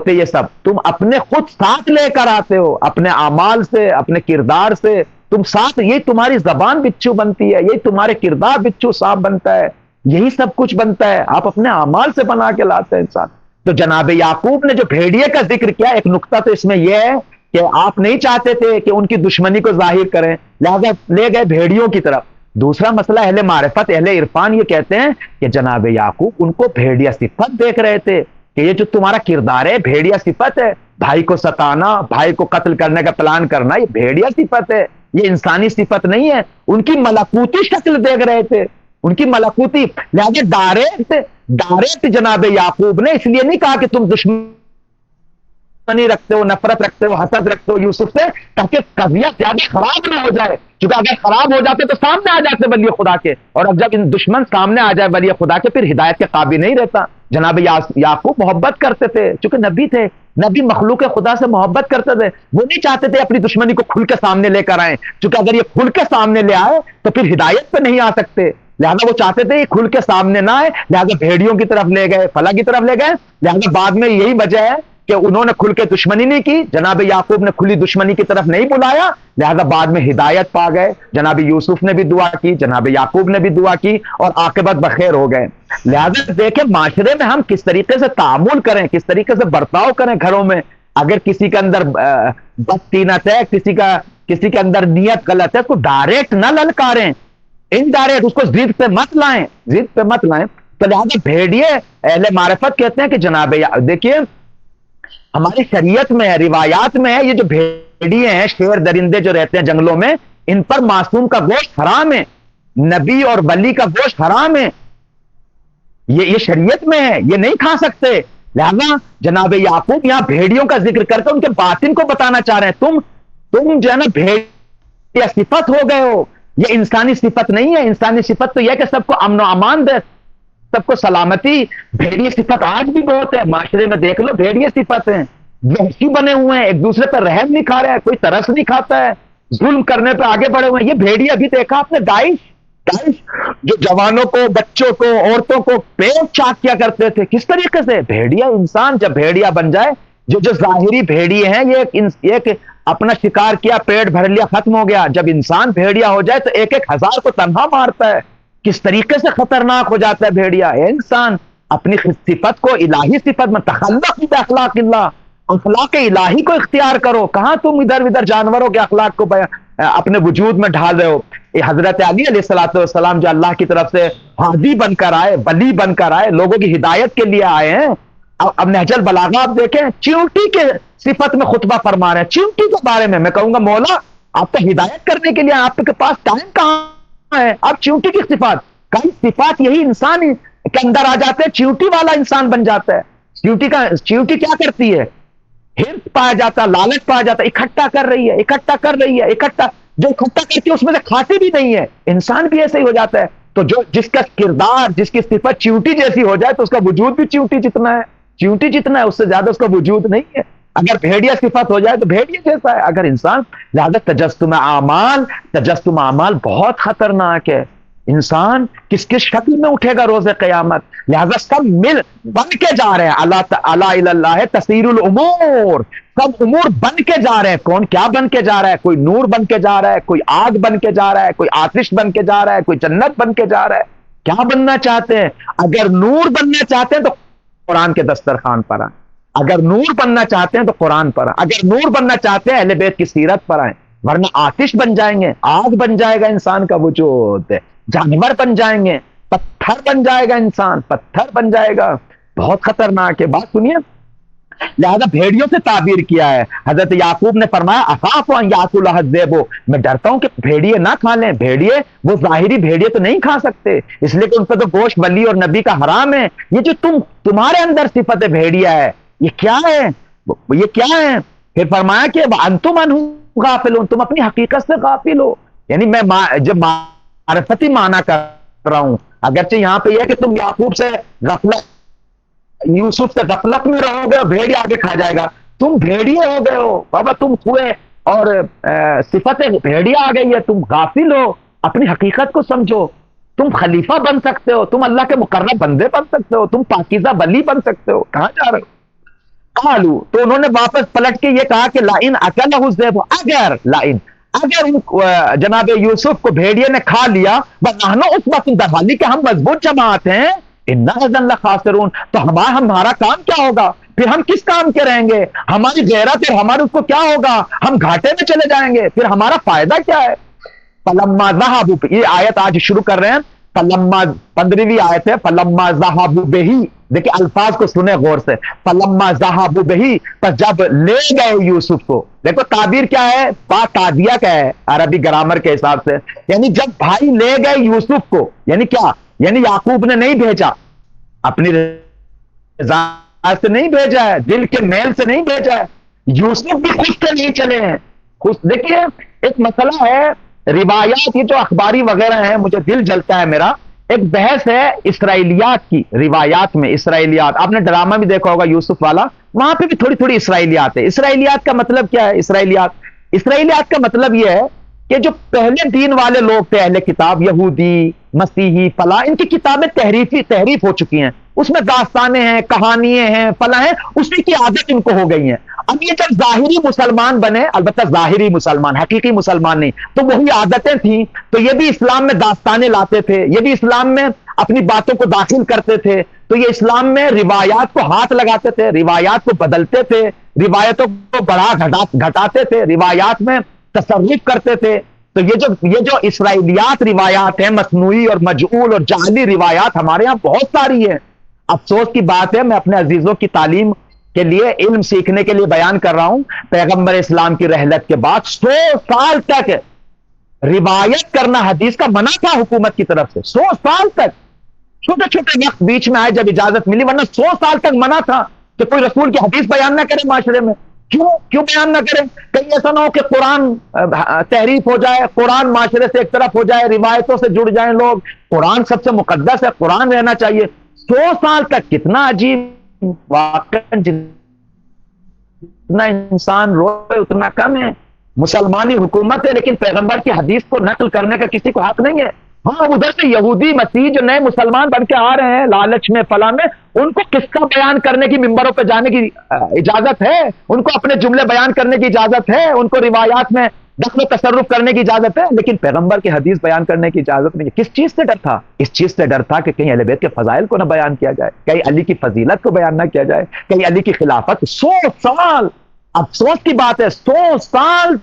یہ سب، تم اپنے خود ساتھ لے کر آتے ہو، اپنے اعمال سے، اپنے کردار سے تم ساتھ، یہی تمہاری زبان بچھو بنتی ہے، یہی تمہارے کردار بچھو سانپ بنتا ہے، یہی سب کچھ بنتا ہے، آپ اپنے اعمال سے بنا کے لاتے ہیں انسان۔ تو جناب یعقوب نے جو بھیڑیے کا ذکر کیا، ایک نقطہ تو اس میں یہ ہے کہ آپ نہیں چاہتے تھے کہ ان کی دشمنی کو ظاہر کریں، لہذا لے گئے بھیڑیوں کی طرف۔ دوسرا مسئلہ اہل معرفت، اہل عرفان یہ کہتے ہیں کہ جناب یعقوب ان کو بھیڑیا صفت دیکھ رہے تھے کہ یہ جو تمہارا کردار ہے بھیڑیا صفت ہے، بھائی کو ستانا، بھائی کو قتل کرنے کا پلان کرنا، یہ بھیڑیا صفت ہے، یہ انسانی صفت نہیں ہے۔ ان کی ملکوتی شکل دیکھ رہے تھے، ان کی ملکوتی، لہذا ڈائریکٹ جناب یعقوب نے اس لیے نہیں کہا کہ تم دشمنی رکھتے ہو، نفرت رکھتے ہو، حسد رکھتے ہو یوسف سے، تاکہ قضیہ زیادہ خراب نہ ہو جائے، کیونکہ اگر خراب ہو جاتے تو سامنے آ جاتے ولی خدا کے، اور اب جب ان دشمن سامنے آ جائے ولی خدا کے، پھر ہدایت کے قابل نہیں رہتا۔ جناب یعقوب محبت کرتے تھے، چونکہ نبی تھے، نبی مخلوق خدا سے محبت کرتے تھے، وہ نہیں چاہتے تھے اپنی دشمنی کو کھل کے سامنے لے کر آئیں، چونکہ اگر یہ کھل کے سامنے لے آئے تو پھر ہدایت پہ نہیں آ سکتے، لہذا وہ چاہتے تھے یہ کھل کے سامنے نہ آئے، لہذا بھیڑیوں کی طرف لے گئے، فلاں کی طرف لے گئے، لہذا بعد میں یہی وجہ ہے کہ انہوں نے کھل کے دشمنی نہیں کی، جناب یعقوب نے کھلی دشمنی کی طرف نہیں بلایا، لہذا بعد میں ہدایت پا گئے۔ جناب یوسف نے بھی دعا کی، جناب یعقوب نے بھی دعا کی، اور عاقبت بخیر ہو گئے۔ لہذا دیکھیں معاشرے میں ہم کس طریقے سے تعامل کریں، کس طریقے سے برتاؤ کریں گھروں میں۔ اگر کسی کے اندر بدطینت ہے، کسی کے اندر نیت غلط ہے، تو ڈائریکٹ نہ للکاریں، انڈائریکٹ اس کو ضد پہ مت لائیں، تو لہذا بھیڑیے اہل معرفت کہتے ہیں کہ جناب دیکھیے ہماری شریعت میں ہے، روایات میں ہے، یہ جو بھیڑیے ہیں، شیر درندے جو رہتے ہیں جنگلوں میں، ان پر معصوم کا گوشت حرام ہے، نبی اور ولی کا گوشت حرام ہے، یہ شریعت میں ہے، یہ نہیں کھا سکتے۔ لہذا جناب یعقوب یہاں بھیڑیوں کا ذکر کر کے ان کے باطن کو بتانا چاہ رہے ہیں، تم جو ہے نا بھیڑیا صفت ہو گئے ہو، یہ انسانی صفت نہیں ہے۔ انسانی صفت تو یہ ہے کہ سب کو امن و امان دے، سب کو سلامتی۔ بھیڑیے صفت آج بھی بہت ہے، معاشرے میں دیکھ لو بھیڑیے صفت ہیں، وحشی بنے ہوئے ہیں، ایک دوسرے پر رحم نہیں کھا رہے ہیں، کوئی ترس نہیں کھاتا ہے، ظلم کرنے پہ آگے بڑھے ہوئے ہیں۔ یہ بھیڑیے ابھی دیکھا آپ نے داعش جو جوانوں کو، بچوں کو، عورتوں کو پیٹ چاک کیا کرتے تھے، کس طریقے سے؟ بھیڑیا انسان جب بھیڑیا بن جائے، جو ظاہری بھیڑیے ہیں یہ ایک اپنا شکار کیا، پیٹ بھر لیا، ختم ہو گیا۔ جب انسان بھیڑیا ہو جائے تو 1,000 کو تنہا مارتا ہے، کس طریقے سے خطرناک ہو جاتا ہے بھیڑیا۔ انسان اپنی صفت کو الہی صفت میں تخلق باخلاق اللہ، اخلاق الہی کو اختیار کرو، کہاں تم ادھر ادھر جانوروں کے اخلاق کو اپنے وجود میں ڈھال رہے ہو. حضرت علی علیہ الصلوۃ والسلام جو اللہ کی طرف سے ہادی بن کر آئے، ولی بن کر آئے، لوگوں کی ہدایت کے لیے آئے ہیں. اب نہج البلاغہ آپ دیکھیں، چیونٹی کے صفت میں خطبہ فرما رہے ہیں. چیونٹی کے بارے میں کہوں گا مولا آپ تو ہدایت کرنے کے لیے آپ کے پاس ٹائم کہاں ہے؟ آپ چیونٹی کی صفات، کئی صفات یہی انسان کے اندر آ جاتے ہیں، چیونٹی والا انسان بن جاتا ہے. چیونٹی کیا کرتی ہے؟ ہرس پایا جاتا، لالچ پایا جاتا، اکٹھا کر رہی ہے، جو اکٹھا کرتی ہے اس میں سے کھاتی بھی نہیں ہے. انسان بھی ایسے ہی ہو جاتا ہے. تو جس کا کردار، جس کی صفت چیونٹی جیسی ہو جائے تو اس کا وجود بھی چیونٹی جتنا ہے، اس سے زیادہ اس کا وجود نہیں ہے. اگر بھیڑیا صفت ہو جائے تو بھیڑیا جیسا ہے. اگر انسان، لہذا تجسم اعمال بہت خطرناک ہے. انسان کس شکل میں اٹھے گا روز قیامت؟ لہذا سب مل بن کے جا رہے ہیں. اللہ تسیر الامور، سب امور بن کے جا رہے ہیں. کون کیا بن کے جا رہا ہے؟ کوئی نور بن کے جا رہا ہے، کوئی آگ بن کے جا رہا ہے، کوئی آتش بن کے جا رہا ہے، کوئی جنت بن کے جا رہا ہے. کیا بننا چاہتے ہیں؟ اگر نور بننا چاہتے ہیں تو قرآن کے دسترخوان پر آئیں. اگر نور بننا چاہتے ہیں تو قرآن پر آئیں. اگر نور بننا چاہتے ہیں اہل بیت کی سیرت پر آئیں، ورنہ آتش بن جائیں گے، آگ بن جائے گا انسان کا وجود، جانور بن جائیں گے، پتھر بن جائے گا انسان، پتھر بن جائے گا. بہت خطرناک ہے. بات سنیے، لہذا بھیڑیوں سے تعبیر کیا ہے. حضرت یعقوب نے فرمایا اخاف ان یاکلھا الذئب، میں ڈرتا ہوں کہ بھیڑیے نہ کھا لیں. بھیڑیے وہ ظاہری بھیڑیے تو نہیں کھا سکتے، اس لیے کہ ان پہ تو گوشت ولی اور نبی کا حرام ہے. یہ جو تمہارے اندر صفت بھیڑیا ہے، یہ کیا ہے؟ یہ کیا ہے؟ پھر فرمایا کہ انتم عنہ غافلون، تم اپنی حقیقت سے غافل ہو. یعنی میں جب معرفتی معنی کر رہا ہوں، اگرچہ یہاں پہ یہ ہے کہ تم یعقوب سے غفلت، یوسف سے غفلت میں رہو گے، بھیڑیا آگے کھا جائے گا. تم بھیڑیے ہو گئے ہو بابا، تم ہوئے اور صفت بھیڑیا آ گئی ہے. تم غافل ہو، اپنی حقیقت کو سمجھو. تم خلیفہ بن سکتے ہو، تم اللہ کے مقرب بندے بن سکتے ہو، تم پاکیزہ ولی بن سکتے ہو. کہاں جا رہے ہو؟ قالوا، تو انہوں نے واپس پلٹ کے یہ کہا کہ لئن اکلہ الذئب، اگر جناب یوسف کو بھیڑیے نے کھا لیا، وَنَحْنُ عُصْبَةٌ، درحالی کہ ہم مضبوط جماعت ہیں، اِنَّا إِذًا لَخَاسِرُونَ، تو ہمارا کام کیا ہوگا؟ پھر ہم کس کام کے رہیں گے؟ ہماری غیرت اور ہمارے اس کو کیا ہوگا؟ ہم گھاٹے میں چلے جائیں گے. پھر ہمارا فائدہ کیا ہے؟ فَلَمَّا ذَهَبُوا، یہ آیت آج شروع کر رہے ہیں. فلما 15ویں آیت ہے. فلما ذهبوا به، دیکھیں الفاظ کو سنیں غور سے. فلما ذهبوا به، پس جب لے گئے یوسف کو. دیکھو تعبیر کیا ہے، با تادیہ کا ہے عربی گرامر کے حساب سے. یعنی جب بھائی لے گئے یوسف کو، یعنی کیا؟ یعنی یعقوب نے نہیں بھیجا، اپنی رضا سے نہیں بھیجا ہے، دل کے میل سے نہیں بھیجا ہے. یوسف بھی خود سے نہیں چلے ہیں. دیکھیے ایک مسئلہ ہے، روایات یہ جو اخباری وغیرہ ہیں، مجھے دل جلتا ہے میرا. ایک بحث ہے اسرائیلیات کی. روایات میں اسرائیلیات، آپ نے ڈرامہ بھی دیکھا ہوگا یوسف والا، وہاں پہ بھی تھوڑی تھوڑی اسرائیلیات ہے. اسرائیلیات کا مطلب کیا ہے؟ اسرائیلیات کا مطلب یہ ہے کہ جو پہلے دین والے لوگ تھے، اہل کتاب، یہودی، مسیحی، فلاں، ان کی کتابیں تحریف ہو چکی ہیں. اس میں داستانیں ہیں، کہانیاں ہیں، فلاں ہیں، اسی کی عادت ان کو ہو گئی ہیں. اب یہ جب ظاہری مسلمان بنے، البتہ ظاہری مسلمان، حقیقی مسلمان نہیں، تو وہی عادتیں تھیں. تو یہ بھی اسلام میں داستانیں لاتے تھے، یہ بھی اسلام میں اپنی باتوں کو داخل کرتے تھے. تو یہ اسلام میں روایات کو ہاتھ لگاتے تھے، روایات کو بدلتے تھے، روایتوں کو بڑھا گھٹاتے تھے، روایات میں تصرف کرتے تھے. تو یہ جو اسرائیلیات روایات ہیں، مصنوعی اور مجعول اور جعلی روایات ہمارے ہاں بہت ساری ہیں. افسوس کی بات ہے، میں اپنے عزیزوں کی تعلیم کے لیے، علم سیکھنے کے لیے بیان کر رہا ہوں. پیغمبر اسلام کی رحلت کے بعد 100 سال تک روایت کرنا حدیث کا منع تھا حکومت کی طرف سے. 100 سال تک، چھوٹے چھوٹے وقت بیچ میں آئے جب اجازت ملی، ورنہ 100 سال تک منع تھا کہ کوئی رسول کی حدیث بیان نہ کرے معاشرے میں. کیوں بیان نہ کریں؟ کہیں ایسا نہ ہو کہ قرآن تحریف ہو جائے، قرآن معاشرے سے ایک طرف ہو جائے، روایتوں سے جڑ جائیں لوگ. قرآن سب سے مقدس ہے، قرآن رہنا چاہیے. 100 سال تک، کتنا عجیب واقعہ. جتنا انسان روئے اتنا کم ہے. مسلمانی حکومت ہے لیکن پیغمبر کی حدیث کو نقل کرنے کا کسی کو حق نہیں ہے. ہاں ادھر سے یہودی مسیح جو نئے مسلمان بن کے آ رہے ہیں لالچ میں فلاں میں، ان کو قصہ بیان کرنے کی، ممبروں پہ جانے کی اجازت ہے، ان کو اپنے جملے بیان کرنے کی اجازت ہے، ان کو روایات میں دخل و تصرف کرنے کی اجازت ہے، لیکن پیغمبر کی حدیث بیان کرنے کی اجازت نہیں ہے. کس چیز سے ڈر تھا؟ اس چیز سے ڈر تھا کہ کہیں اہل بیت کے فضائل کو نہ بیان کیا جائے، کہیں علی کی فضیلت کو بیان نہ کیا جائے، کہیں علی کی خلافت. 100 سال، افسوس کی بات ہے، 100 سال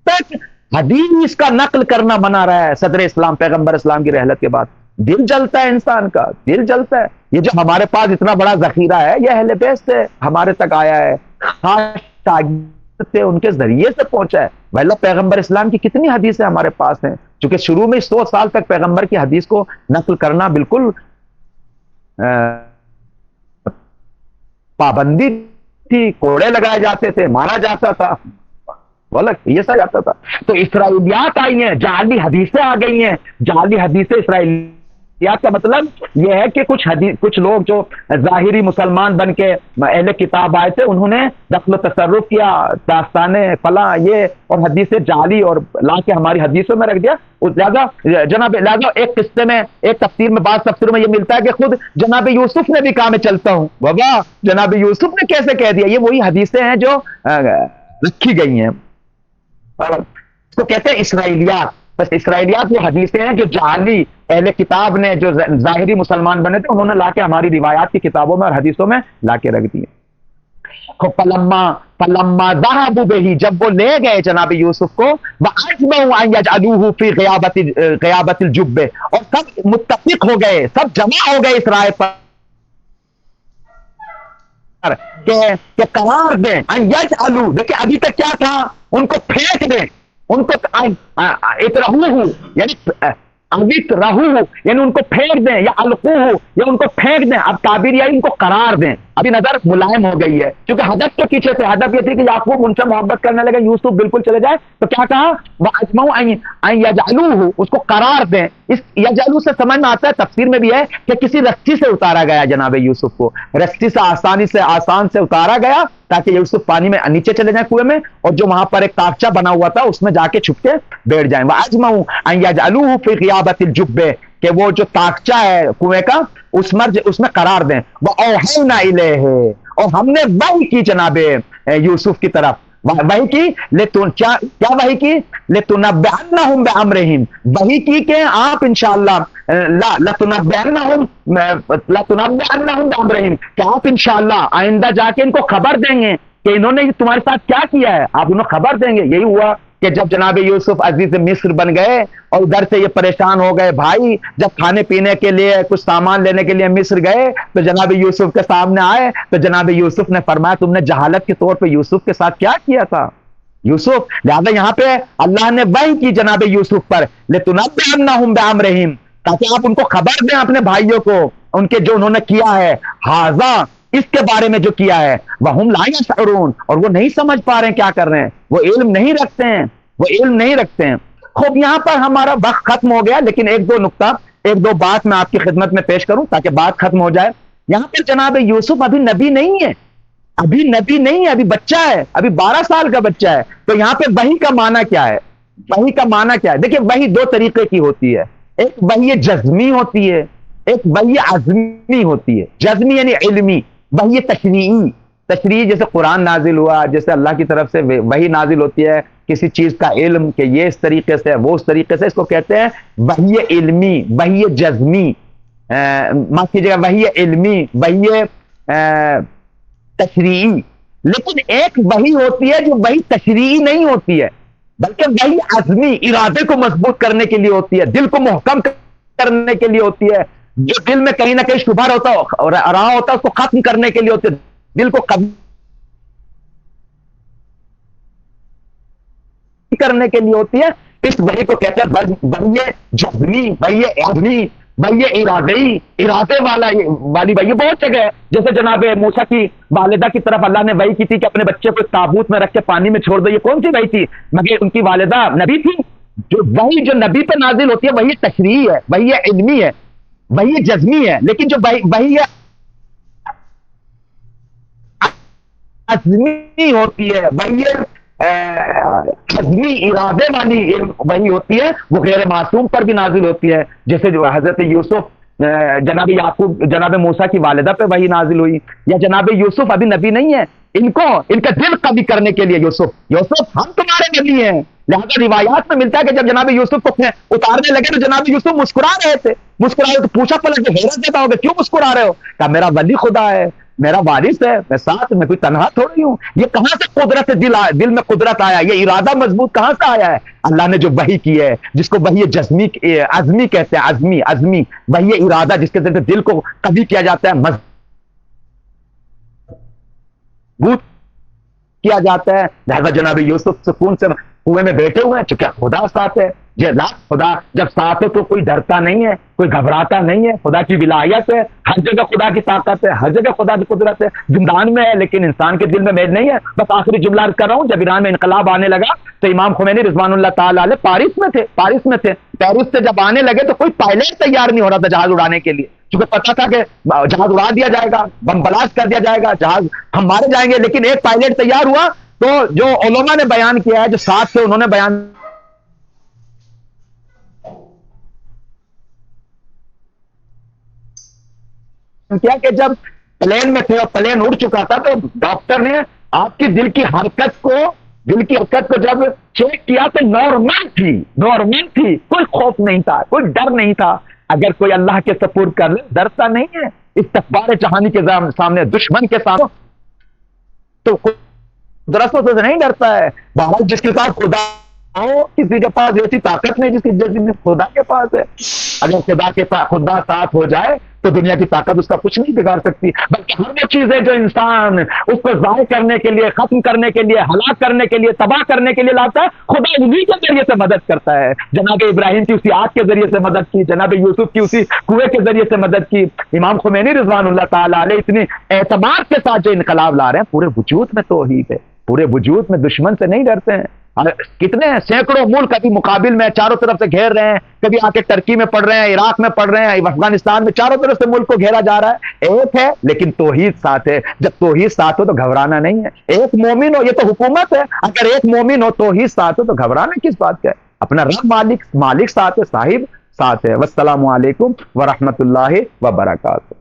تک حدیث کا نقل کرنا بنا رہا ہے صدر اسلام پیغمبر اسلام کی رحلت کے بعد. دل جلتا ہے انسان کا، دل جلتا ہے. یہ جو ہمارے پاس اتنا بڑا ذخیرہ ہے یہ اہل بیت سے ہمارے تک آیا ہے، خاص شاگرد سے ان کے ذریعے سے پہنچا ہے. ویلا پیغمبر اسلام کی کتنی حدیثیں ہمارے پاس ہیں، چونکہ شروع میں 100 سال تک پیغمبر کی حدیث کو نقل کرنا بالکل پابندی تھی، کوڑے لگائے جاتے تھے، مارا جاتا تھا، بولا یہ سا جاتا تھا. تو اسرائیلیات آئی ہیں، جعلی حدیثیں آ گئی ہیں. جعلی حدیثیں اسرائیلیات کا مطلب یہ ہے کہ کچھ لوگ جو ظاہری مسلمان بن کے اہل کتاب آئے تھے، انہوں نے دخل و تصرف کیا، داستانیں فلاں یہ اور حدیث جعلی اور لا کے ہماری حدیثوں میں رکھ دیا. لہذا ایک قصے میں، ایک تفسیر میں، بعض تفسیروں میں یہ ملتا ہے کہ خود جناب یوسف نے بھی کہا میں چلتا ہوں. بابا جناب یوسف نے کیسے کہہ دیا؟ یہ وہی حدیثیں ہیں جو رکھی گئی ہیں، اس کو کہتے ہیں اسرائیلیات. بس اسرائیلیات وہ حدیثیں ہیں جو جعلی اہل کتاب نے، جو ظاہری مسلمان بنے تھے، انہوں نے لا کے ہماری روایات کی کتابوں میں اور حدیثوں میں لا کے رکھ دیے. فلما ذهبوا به، جب وہ لے گئے جناب یوسف کو، واجمعوا ان يجعلوه في غیابت الجب، اور سب متفق ہو گئے، سب جمع ہو گئے اس رائے پر کہ قرار دیں. ان يجعلوا، دیکھیں ابھی تک کیا تھا، ان کو پھینک دیں، ان کو اطرحوہ یعنی یعنی ان کو پھینک دیں، یا القوہ یا ان کو پھینک دیں. اب تعبیر یا ان کو قرار دیں. ابھی نظر ملائم ہو گئی ہے، کیونکہ ہدف تو پیچھے سے ہدف یہ تھی کہ یعقوب ان سے محبت کرنے لگے، یوسف بالکل چلے جائے. تو کیا کہا، وَأَجْمَعُوا أَن يَجْعَلُوهُ، اس کو قرار دیں. اس یجعلو سے سمجھ میں آتا ہے، تفسیر میں بھی ہے کہ کسی رسی سے اتارا گیا جناب یوسف کو، رسی سے آسان سے اتارا گیا تاکہ یوسف پانی میں نیچے چلے جائیں کنویں میں، اور جو وہاں پر ایک تاکچہ بنا ہوا تھا اس میں جا کے چھپ کے بیٹھ جائیں. وَأَجْمَعُوا أَن يَجْعَلُوهُ فِي غِيَابَةِ الْجُبِّ، کہ وہ جو تاکچہ ہے کنویں کا اس میں قرار دیں. وَأَوْحَيْنَا إِلَيْهِ، اور ہم نے وحی کی جناب یوسف کی طرف، وحی کی کیا وحی کی، لِتُنَبِّئَنَّهُمْ بِأَمْرِهِمْ، وحی کی کہ آپ انشاءاللہ لَتُنَبِّئَنَّهُمْ بِأَمْرِهِمْ، کہ آپ انشاءاللہ آئندہ جا کے ان کو خبر دیں گے کہ انہوں نے تمہارے ساتھ کیا کیا ہے، آپ انہیں خبر دیں گے. یہی ہوا کہ جب جناب یوسف عزیز مصر بن گئے اور ادھر سے یہ پریشان ہو گئے بھائی، جب کھانے پینے کے لیے کچھ سامان لینے کے لیے مصر گئے تو جناب یوسف کے سامنے آئے تو جناب یوسف نے فرمایا تم نے جہالت کے طور پہ یوسف کے ساتھ کیا کیا تھا یوسف. لہذا یہاں پہ اللہ نے وحی کی جناب یوسف پر، لِتُنَبِّئَنَّهُمْ بِأَمْرِهِمْ، تاکہ آپ ان کو خبر دیں اپنے بھائیوں کو ان کے جو انہوں نے کیا ہے، ہاذا، اس کے بارے میں جو کیا ہے، وَهُمْ لَا يَشْعُرُونَ، اور وہ نہیں سمجھ پا رہے ہیں کیا کر رہے ہیں، وہ علم نہیں رکھتے ہیں، وہ علم نہیں رکھتے ہیں. خوب یہاں پر ہمارا وقت ختم ہو گیا، لیکن ایک دو بات میں آپ کی خدمت میں پیش کروں تاکہ بات ختم ہو جائے. یہاں پر جناب یوسف ابھی نبی نہیں ہے، ابھی نبی نہیں ہے، ابھی بچہ ہے، ابھی 12 سال کا بچہ ہے. تو یہاں پہ وحی کا معنی کیا ہے، وحی کا معنی کیا ہے؟ دیکھیں وحی دو طریقے کی ہوتی ہے، ایک وحی جزمی ہوتی ہے، ایک وحی عزمی ہوتی ہے. جزمی یعنی علمی، وحی تشریعی جیسے قرآن نازل ہوا، جیسے اللہ کی طرف سے وحی نازل ہوتی ہے کسی چیز کا علم کہ یہ اس طریقے سے وہ اس طریقے سے، اس کو کہتے ہیں وحی علمی، وحی جزمی، معاف کیجیے گا، وحی علمی، وحی تشریعی. لیکن ایک وحی ہوتی ہے جو وحی تشریعی نہیں ہوتی ہے، بلکہ وحی عزمی، ارادے کو مضبوط کرنے کے لیے ہوتی ہے، دل کو محکم کرنے کے لیے ہوتی ہے، جو دل میں کہیں نہ کہیں شبہ رہا ہوتا ہے اس کو ختم کرنے کے لیے ہوتی ہے، دل کو کرنے کے لیے ہوتی ہے. اس وحی کو کہتے ہیں وحی جزمی، وحی عزمی، وحی ارادے والی وحی. بہت جگہ ہے، جیسے جناب موسیٰ کی والدہ کی طرف اللہ نے وحی کی تھی کہ اپنے بچے کو تابوت میں رکھ کے پانی میں چھوڑ دو. یہ کون سی وحی تھی؟ مگر ان کی والدہ نبی تھی. جو وحی جو نبی پہ نازل ہوتی ہے وہی تشریعی ہے، وہی علمی ہے، وہی جزمی ہے. لیکن جو وحی عزمی ہوتی ہے، وحی عزمی ارادے والی وحی ہوتی ہے، وہ غیر معصوم پر بھی نازل ہوتی ہے. جیسے جو حضرت یوسف جناب یعقوب جناب موسیٰ کی والدہ پہ وحی نازل ہوئی، یا جناب یوسف ابھی نبی نہیں ہے، ان کا دل قوی کرنے کے لیے یوسف ہم تمہارے نبی ہیں. لہذا روایات میں ملتا ہے کہ جب جناب یوسف کو اتارنے لگے تو جناب یوسف مسکرا رہے تھے. مسکرا رہے تو پوچھا پلٹ کے حیرت دیتا ہوگا کیوں مسکرا رہے ہو؟ کہا میرا ولی خدا ہے، میرا وارث ہے، میں ساتھ، میں کوئی تنہا تھوڑی ہوں. یہ کہاں سے قدرت دل میں قدرت آیا، یہ ارادہ مضبوط کہاں سے آیا ہے؟ اللہ نے جو وحی کی ہے، جس کو وحی جزمی عزمی کہتے ہیں، عزمی وحی ارادہ، جس کے ذریعے دل کو قوی کیا جاتا ہے، مضبوط کیا جاتا ہے. لہذا جناب یوسف سکون سے کنویں میں بیٹھے ہوئے ہیں، چونکہ خدا ساتھ ہے. خدا جب ساتھ ہو تو کوئی ڈرتا نہیں ہے، کوئی گھبراتا نہیں ہے. خدا کی ولایت ہے، ہر جگہ خدا کی طاقت ہے، ہر جگہ خدا کی قدرت ہے. زندان میں ہے لیکن انسان کے دل میں میل نہیں ہے. بس آخری جملہ عرض کر رہا ہوں، جب ایران میں انقلاب آنے لگا تو امام خمینی رضوان اللہ تعالی علیہ پارس میں تھے. پیرس سے جب آنے لگے تو کوئی پائلٹ تیار نہیں ہو رہا تھا جہاز اڑانے کے لیے، کیونکہ پتا تھا کہ جہاز اڑا دیا جائے گا، بم بلاسٹ کر دیا جائے گا، جہاز ہم مارے جائیں گے. لیکن ایک پائلٹ تیار ہوا. تو جو علماء نے بیان کیا ہے، جو ساتھ تھے، انہوں نے بیان کیا کہ جب پلین میں تھے اور پلین اڑ چکا تھا تو ڈاکٹر نے آپ کی دل کی حرکت کو جب چیک کیا تو نارمل تھی. کوئی خوف نہیں تھا، کوئی ڈر نہیں تھا. اگر کوئی اللہ کے سپرد کر لے، ڈرتا نہیں ہے. استکبار جہانی کے سامنے، دشمن کے سامنے تو درستوں سے نہیں ڈرتا ہے. بہرحال جس کے ساتھ خدا ہو، کسی کے پاس ایسی طاقت نہیں جیسی خدا کے پاس ہے. اگر خدا ساتھ ہو جائے تو دنیا کی طاقت اس کا کچھ نہیں بگاڑ سکتی. بلکہ ہر وہ چیزیں جو انسان اس کو ضائع کرنے کے لیے، ختم کرنے کے لیے، ہلاک کرنے کے لیے، تباہ کرنے کے لیے لاتا ہے، خدا انہی کے ذریعے سے مدد کرتا ہے. جناب ابراہیم کی اسی آگ کے ذریعے سے مدد کی، جناب یوسف کی اسی کنویں کے ذریعے سے مدد کی. امام خمینی رضوان اللہ تعالی علیہ اتنی اعتماد کے ساتھ جو انقلاب لا رہے ہیں، پورے وجود میں توحید ہے، پورے وجود میں دشمن سے نہیں ڈرتے ہیں. کتنے سینکڑوں ملک ابھی مقابل میں چاروں طرف سے گھیر رہے ہیں. کبھی آ کے ٹرکی میں پڑھ رہے ہیں، عراق میں پڑھ رہے ہیں، افغانستان میں، چاروں طرف سے ملک کو گھیرا جا رہا ہے. ایک ہے لیکن توحید ساتھ ہے. جب توحید ساتھ ہو تو گھبرانا نہیں ہے. ایک مومن ہو، یہ تو حکومت ہے، اگر ایک مومن ہو، توحید ساتھ ہو تو گھبرانا کس بات کا ہے؟ اپنا رب مالک ساتھ ہے، صاحب ساتھ ہے. والسلام علیکم ورحمۃ اللہ وبرکاتہ.